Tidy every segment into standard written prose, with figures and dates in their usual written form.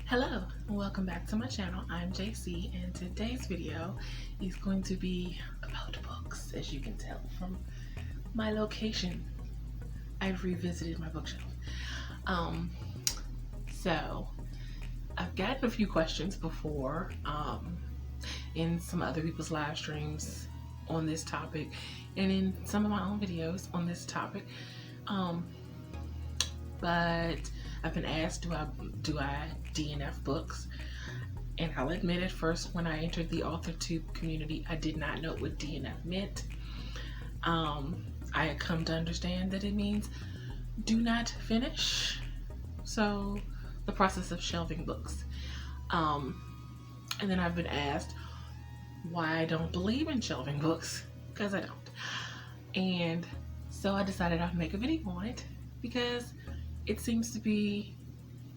Hello and welcome back to my channel. I'm JC and today's video is going to be about books. As you can tell from my location, I've revisited my bookshelf. So I've gotten a few questions before in some other people's live streams on this topic and in some of my own videos on this topic. But I've been asked, do I DNF books? And I'll admit, at first when I entered the AuthorTube community, I did not know what DNF meant. I had come to understand that it means do not finish. So the process of shelving books. And then I've been asked why I don't believe in shelving books, because I don't. And so I decided I'd make a video on it because it seems to be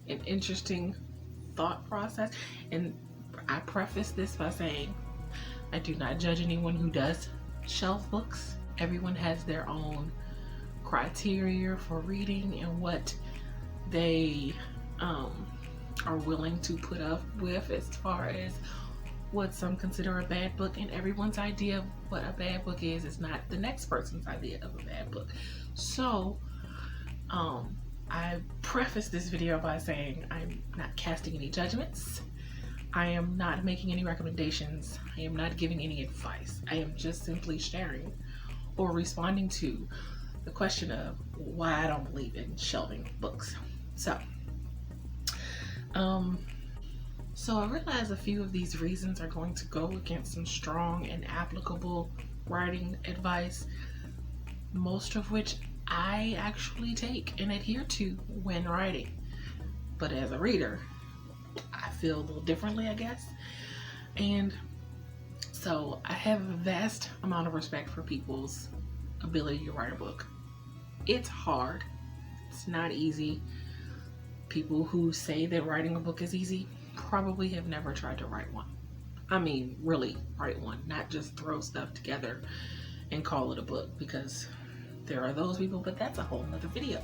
an interesting thought process. And I preface this by saying I do not judge anyone who does shelf books. Everyone has their own criteria for reading and what they are willing to put up with as far as what some consider a bad book, and everyone's idea of what a bad book is not the next person's idea of a bad book. So I preface this video by saying I'm not casting any judgments. I am not making any recommendations. I am not giving any advice. I am just simply sharing or responding to the question of why I don't believe in shelving books. So I realize a few of these reasons are going to go against some strong and applicable writing advice, most of which I actually take and adhere to when writing. But as a reader, I feel a little differently, I guess. And so I have a vast amount of respect for people's ability to write a book. It's hard. It's not easy. People who say that writing a book is easy probably have never tried to write one. I mean, really write one, not just throw stuff together and call it a book, because there are those people, but that's a whole nother video,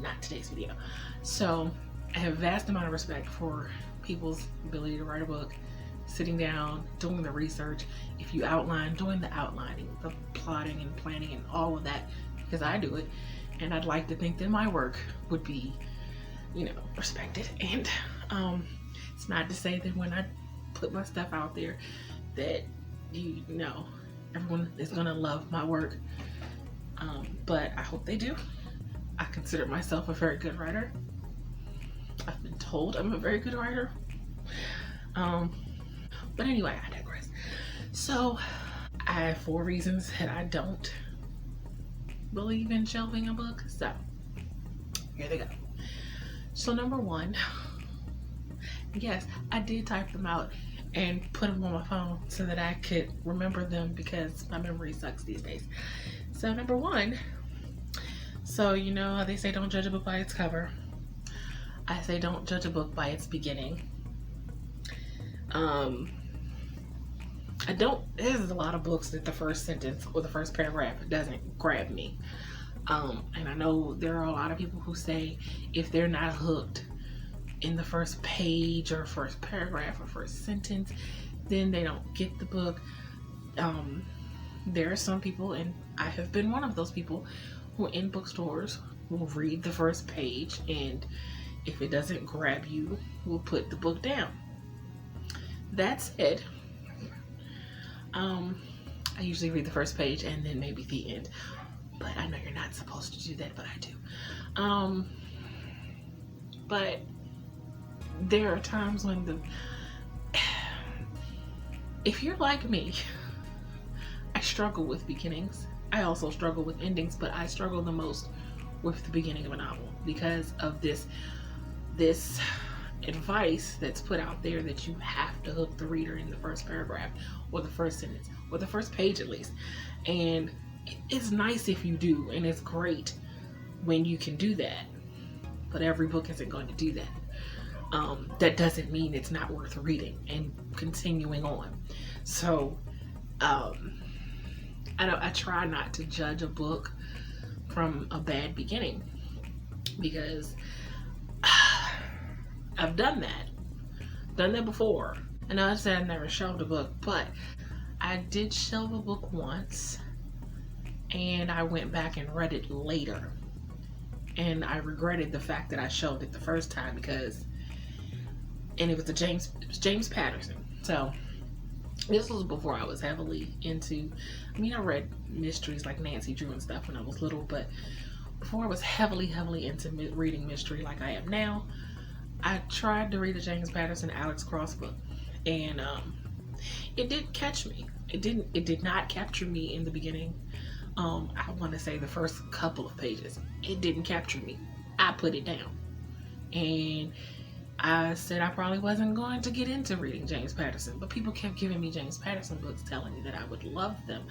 not today's video. So I have a vast amount of respect for people's ability to write a book, sitting down, doing the research. If you outline, doing the outlining, the plotting and planning and all of that, because I do it. And I'd like to think that my work would be, respected. And it's not to say that when I put my stuff out there that, everyone is gonna love my work. But I hope they do. I consider myself a very good writer. I've been told I'm a very good writer. But anyway, I digress. So I have 4 reasons that I don't believe in shelving a book. So here they go. So number 1, yes, I did type them out and put them on my phone so that I could remember them, because my memory sucks these days. So number 1, so you know how they say don't judge a book by its cover. I say don't judge a book by its beginning. There's a lot of books that the first sentence or the first paragraph doesn't grab me. And I know there are a lot of people who say if they're not hooked in the first page or first paragraph or first sentence, then they don't get the book. There are some people, and I have been one of those people, who in bookstores will read the first page, and if it doesn't grab you, will put the book down. That said, I usually read the first page and then maybe the end. But I know you're not supposed to do that, but I do. But there are times when if you're like me, I struggle with beginnings. I also struggle with endings, but I struggle the most with the beginning of a novel because of this advice that's put out there that you have to hook the reader in the first paragraph or the first sentence or the first page at least. And it's nice if you do, and it's great when you can do that, but every book isn't going to do that. That doesn't mean it's not worth reading and continuing on. So I try not to judge a book from a bad beginning, because I've done that. Done that before. I know I said I never shelved a book, but I did shelve a book once, and I went back and read it later. And I regretted the fact that I shelved it the first time and it was James Patterson. So this was before I was heavily into, I read mysteries like Nancy Drew and stuff when I was little, but before I was heavily into reading mystery like I am now, I tried to read a James Patterson Alex Cross book, and it did catch me. It did not capture me in the beginning. I want to say the first couple of pages. It didn't capture me. I put it down. And I said I probably wasn't going to get into reading James Patterson, but people kept giving me James Patterson books, telling me that I would love them.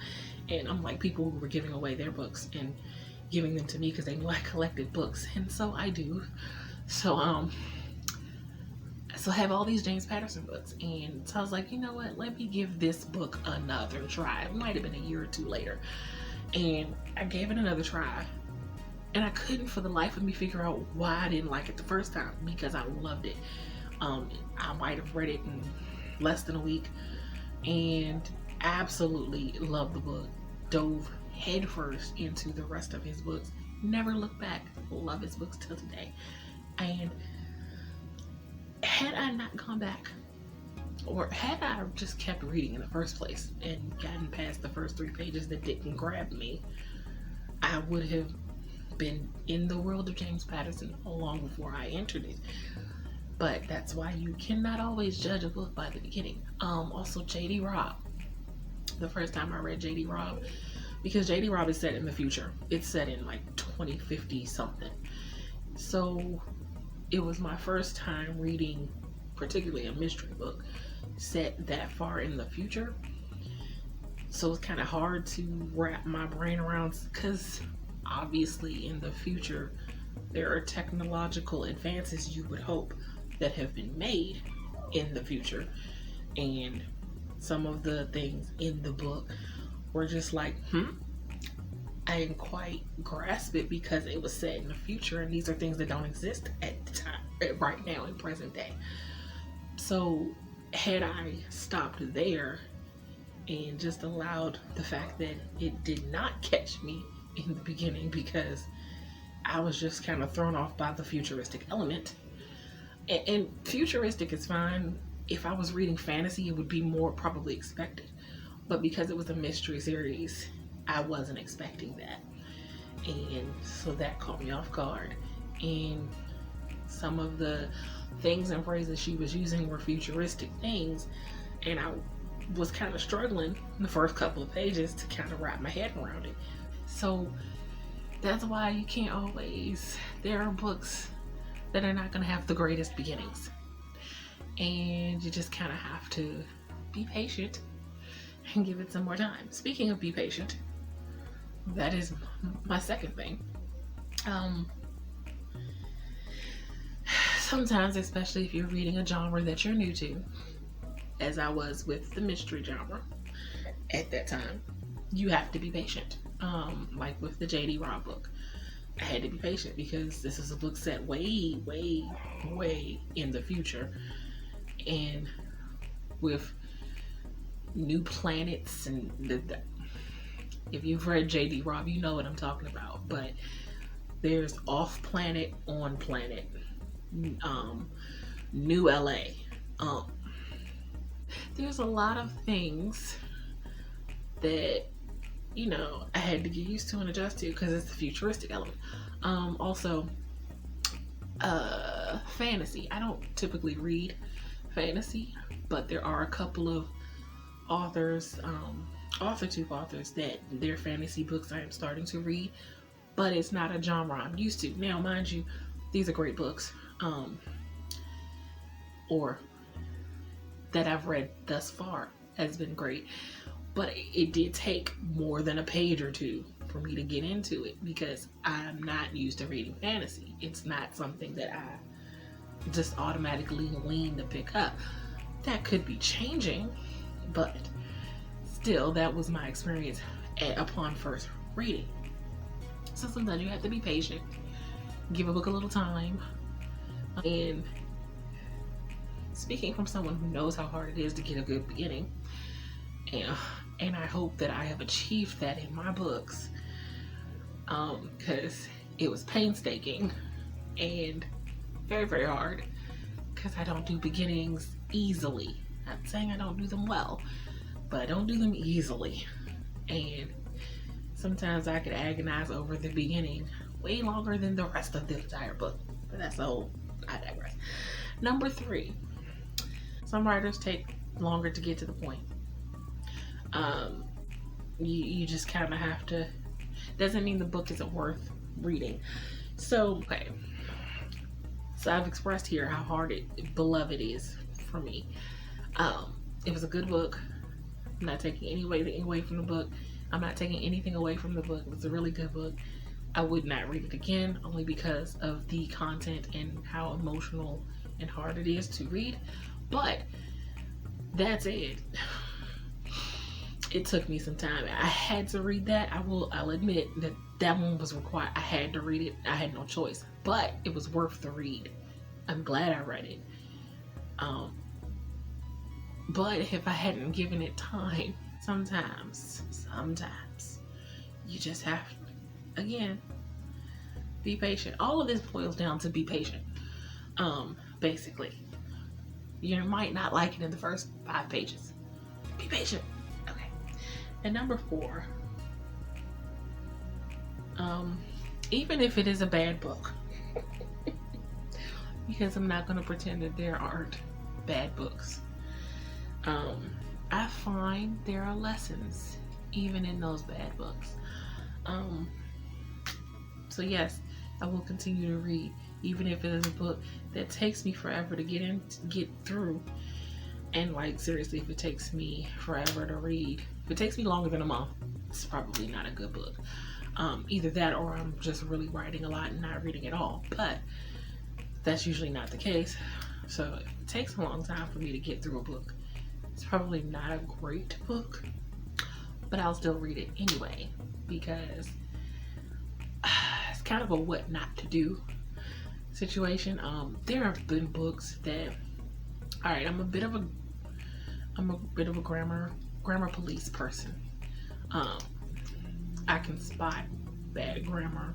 And I'm like, people who were giving away their books and giving them to me because they knew I collected books. And so I do. So I have all these James Patterson books. And so I was like, you know what? Let me give this book another try. It might have been a year or two later. And I gave it another try, and I couldn't for the life of me figure out why I didn't like it the first time, because I loved it. I might have read it in less than a week and absolutely loved the book. Dove headfirst into the rest of his books. Never looked back. Love his books till today. And had I not gone back, or had I just kept reading in the first place and gotten past the first 3 pages that didn't grab me, I would have been in the world of James Patterson long before I entered it. But that's why you cannot always judge a book by the beginning. Also J.D. Robb. The first time I read J.D. Robb, because J.D. Robb is set in the future. It's set in like 2050 something. So it was my first time reading particularly a mystery book set that far in the future. So it's kind of hard to wrap my brain around, because obviously in the future there are technological advances, you would hope, that have been made in the future, and some of the things in the book were just like, I didn't quite grasp it because it was set in the future, and these are things that don't exist at the time, right now in present day. So had I stopped there and just allowed the fact that it did not catch me in the beginning, because I was just kind of thrown off by the futuristic element. And futuristic is fine. If I was reading fantasy, it would be more probably expected. But because it was a mystery series, I wasn't expecting that. And so that caught me off guard. And some of the things and phrases she was using were futuristic things, and I was kind of struggling in the first couple of pages to kind of wrap my head around it. So that's why you can't always, there are books that are not going to have the greatest beginnings, and you just kind of have to be patient and give it some more time. Speaking of be patient, that is my second thing. Sometimes, especially if you're reading a genre that you're new to, as I was with the mystery genre at that time, you have to be patient. Like with the J.D. Robb book, I had to be patient because this is a book set way in the future, and with new planets, and if you've read J.D. Robb, you know what I'm talking about. But there's off planet, on planet, new LA. There's a lot of things that, you know, I had to get used to and adjust to because it's the futuristic element. Also, fantasy. I don't typically read fantasy, but there are a couple of authors, AuthorTube authors, that their fantasy books I am starting to read, but it's not a genre I'm used to. Now, mind you, these are great books, or that I've read thus far has been great, but it did take more than a page or two for me to get into it because I'm not used to reading fantasy. It's not something that I just automatically lean to pick up. That could be changing, but still, that was my experience upon first reading. So sometimes you have to be patient, give a book a little time, and speaking from someone who knows how hard it is to get a good beginning, and I hope that I have achieved that in my books, because it was painstaking and very, very hard, because I don't do beginnings easily. Not saying I don't do them well, but I don't do them easily. And sometimes I could agonize over the beginning way longer than the rest of the entire book. But that's I digress. Number 3, some writers take longer to get to the point. You just kind of have to, doesn't mean the book isn't worth reading. So, okay. So I've expressed here how hard Beloved is for me. It was a good book. I'm not taking anything away from the book. I'm not taking anything away from the book. It was a really good book. I would not read it again, only because of the content and how emotional and hard it is to read. But that's it. It took me some time. I had to read that. I'll admit that one was required. I had to read it. I had no choice. But it was worth the read. I'm glad I read it. But if I hadn't given it time, sometimes you just have to, again, be patient. All of this boils down to be patient. Basically, you might not like it in the first 5 pages. Be patient. Okay. And number 4, even if it is a bad book, because I'm not going to pretend that there aren't bad books. I find there are lessons even in those bad books. So yes, I will continue to read, even if it is a book that takes me forever to get through. And like, seriously, if it takes me forever to read, if it takes me longer than a month, it's probably not a good book. Either that, or I'm just really writing a lot and not reading at all. But that's usually not the case. So if it takes a long time for me to get through a book, it's probably not a great book, but I'll still read it anyway, because it's kind of a what not to do situation. There have been books that, all right, I'm a bit of a grammar police person. I can spot bad grammar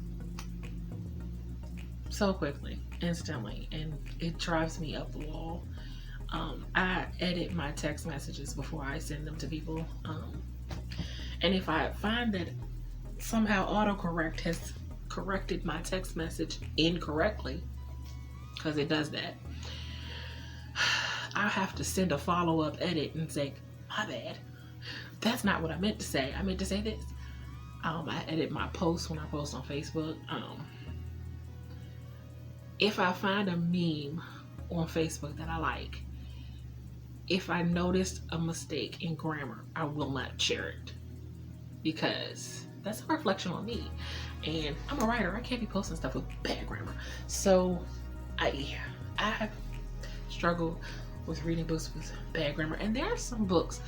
so quickly, instantly, and it drives me up the wall. I edit my text messages before I send them to people. And if I find that somehow autocorrect has corrected my text message incorrectly, because it does that, I have to send a follow-up edit and say, my bad. That's not what I meant to say. I meant to say this. I edit my posts when I post on Facebook. If I find a meme on Facebook that I like, if I noticed a mistake in grammar, I will not share it, because that's a reflection on me. And I'm a writer. I can't be posting stuff with bad grammar. So I have struggled with reading books with bad grammar. And there are some books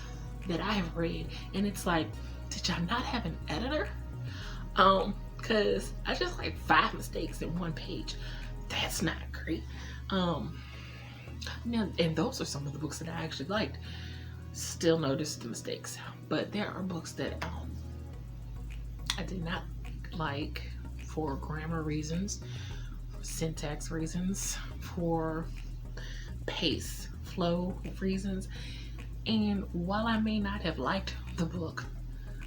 that I have read, and it's like, did y'all not have an editor? Because I just like 5 mistakes in 1 page. That's not great. And those are some of the books that I actually liked. Still noticed the mistakes. But there are books that I did not like for grammar reasons, for syntax reasons, for pace, flow reasons. And while I may not have liked the book,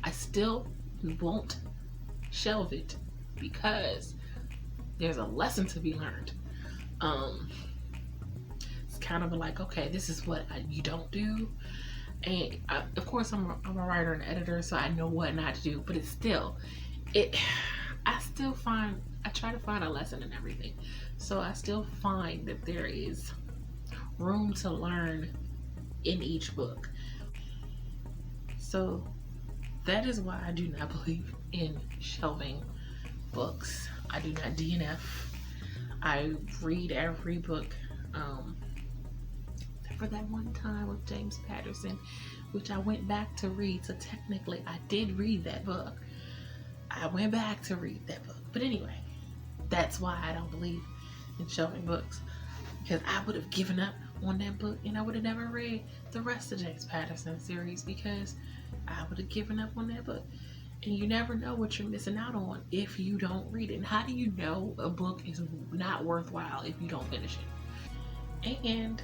I still won't shelve it, because there's a lesson to be learned. It's kind of like, okay, this is what you don't do. And of course, I'm a writer and editor, so I know what not to do. But it's still, I try to find a lesson in everything. So I still find that there is room to learn in each book. So that is why I do not believe in shelving books. I do not DNF. I read every book. For that one time with James Patterson, which I went back to read. So technically I did read that book. I went back to read that book. But anyway, that's why I don't believe in shelving books, because I would have given up on that book, and I would have never read the rest of James Patterson series because I would have given up on that book. And you never know what you're missing out on if you don't read it. And how do you know a book is not worthwhile if you don't finish it? And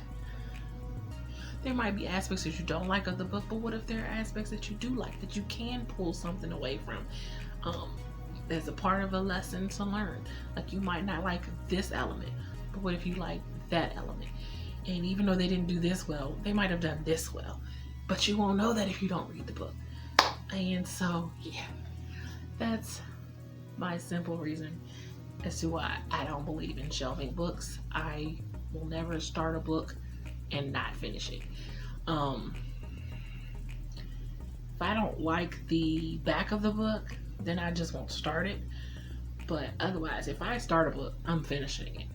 there might be aspects that you don't like of the book, but what if there are aspects that you do like, that you can pull something away from as a part of a lesson to learn? Like, you might not like this element, but what if you like that element? And even though they didn't do this well, they might have done this well, but you won't know that if you don't read the book. And so, yeah, that's my simple reason as to why I don't believe in shelving books. I will never start a book and not finish it. If I don't like the back of the book, then I just won't start it. But otherwise, if I start a book, I'm finishing it.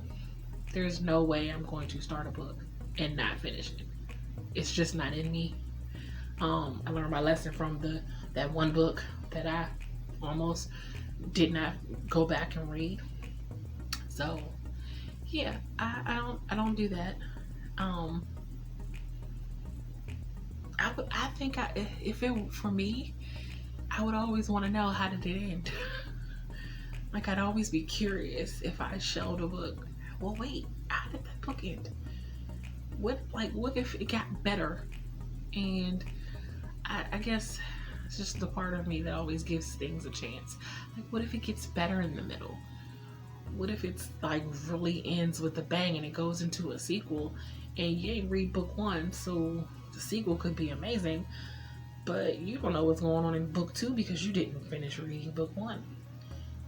There's no way I'm going to start a book and not finish it. It's just not in me. I learned my lesson from that one book that I almost did not go back and read. So yeah, I don't do that. I think if it for me, I would always want to know, how did it end? Like, I'd always be curious if I shelved a book. Well, wait, how did that book end? What if it got better? And I guess it's just the part of me that always gives things a chance. Like, what if it gets better in the middle? What if it's like really ends with a bang and it goes into a sequel, and you ain't read book one, so the sequel could be amazing, but you don't know what's going on in book two because you didn't finish reading book one.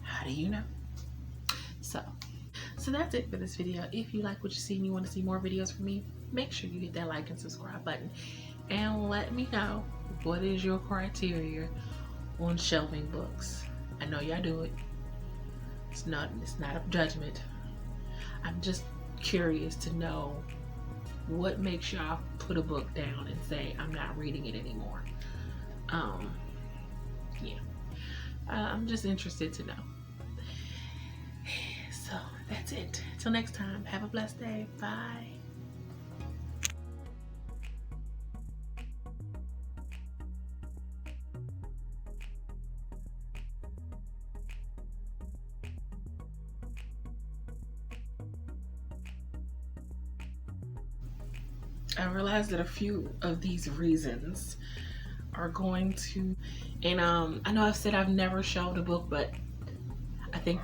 How do you know? So that's it for this video. If you like what you see and you want to see more videos from me, make sure you hit that like and subscribe button, and let me know, what is your criteria on shelving books? I know y'all do it. It's not a judgment. I'm just curious to know what makes y'all put a book down and say, I'm not reading it anymore. Yeah. I'm just interested to know. So that's it. Till next time, have a blessed day. Bye. I realized that a few of these reasons are going to, and I know I've said I've never shelved a book, but I think